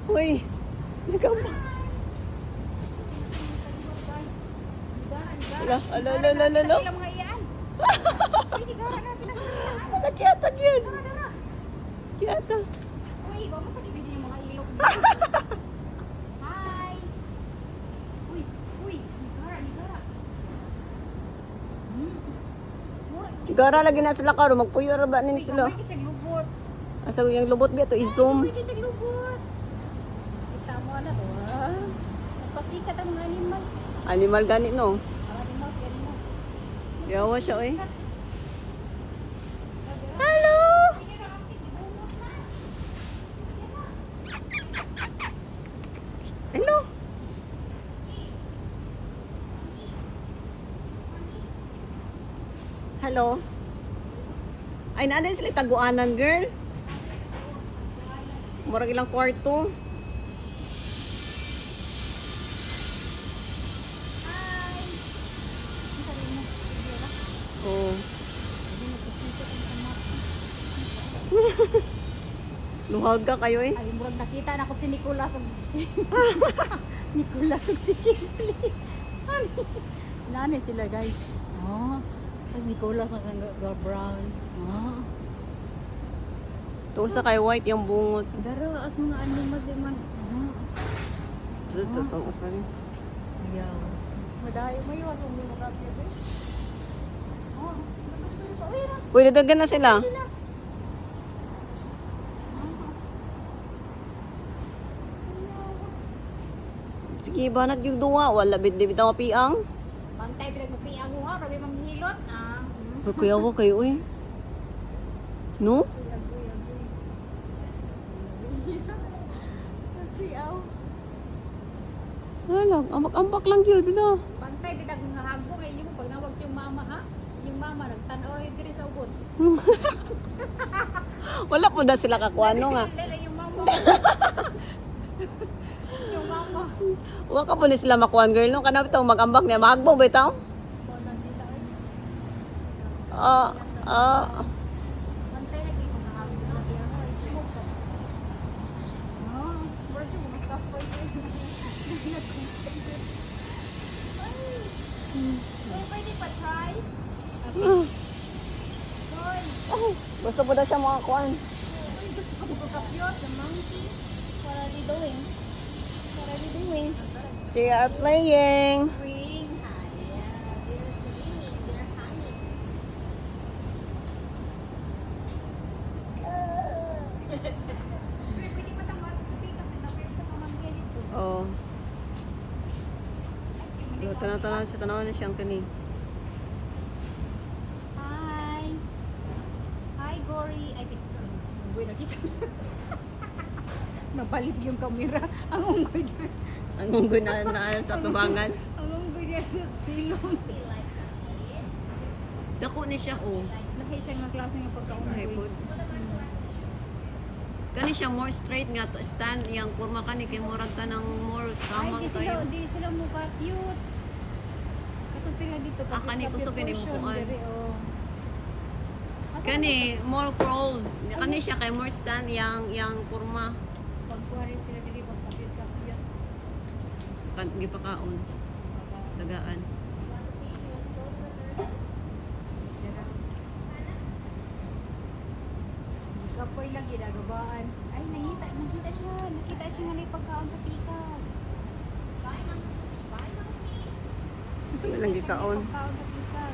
Uy, nagamba. Ala, ala, ala, ala, ala. Sila mga iyan. Hindi ka na pinagkailangan. Nakiyatag yun. Kiyata. Uy, ikaw masakit din yung mga ilok dito. Hi. Uy, uy, nigara. Gara lagi na sila karo. Magpuyo ra ba nini sila? Uy, siyang lubot. Asa yung lubot biya to i-zoom. Uy, siyang lubot. Kita mo na to. Nagpasikat ang mga animal. Animal gani no. Animal, animal. Yawa siya oy. Hello. Hello. Hello. Ay, naanin sila taguanan, girl. Murag ilang kwarto. Hi. Ang sabi mo, Vera? Oh. Hindi nagpasikat ang kamot. Luhag ka kayo eh. Ay, murag nakita na ko si Nicolas Nicolas ug si Kingsley. Nani sila guys. Oh. Tapos Nicolas ang brown. Oh. Tuwa sa kay white yung bungot. Pero as mga animal di man. Oh. Ito, usali. Ayaw. Madayo may iwas mo mga kapit eh. Oh. Uy, ra. Uy, dadagan na sila. Sige, banat yung duwa. Wala, bitaw piang. Bantay pinag mapiang mo ha, rabi manghilot. Ah. Ay, kuya ko kayo eh. No? Siyaw. Wala, ambak-ambak lang yun. Dito. Bantay bidag nga hago kay yung pag nawag si yung mama ha. Yung mama nagtan-or diri sa ubos. Wala po na sila kakuano nga. Dili yung mama. Yung mama. Wala ka po na sila makuan girl. No? Kanap ito, mag-ambak niya. Mahagbo ba ito? Bantay lagi ko nga hago lagi ano ay smoke ko. Ah, bro, yung mga staff boys eh. Ay, pwede pa try? Boy. Gusto po na siya mga kuan. Uy, gusto ko magkakapyot, the monkey. What are they doing? What are they doing? They are playing. Swing. Hi, yeah. They're swimming. They're honey. Girl, pwede pa tanggal sa pikas. Nakaya sa pamangkin ito. Oh. Tanaw-tanaw siya. Tanaw na siyang kani. Hi. Hi, Gory. Ay, pistol. Unggoy na kita siya. Nabalik yung kamera. Ang unggoy niya. Ang unggoy na sa tubangan. Ang unggoy niya sa silong. Dako ni siya, oh. Lahi siya nga klase ng pagka-unggoy. Lahi po. Kani siya more straight nga stand yang kurma kani kay murag ka ng more Ay, tamang kayo. di sila mukha cute. Kato sila dito. Ah, kani kusog kini mukuan. Oh. Kani more crawl. Kani siya kay more stand yang kurma Pagkuha rin sila dito pag-cute. kan gipakaon tagaan. Kapoy lang ginagabaan. Ay, nakita siya. Nakita siya nga may pagkaon sa pikas. Sa lang gikaon. Pagkaon sa pikas.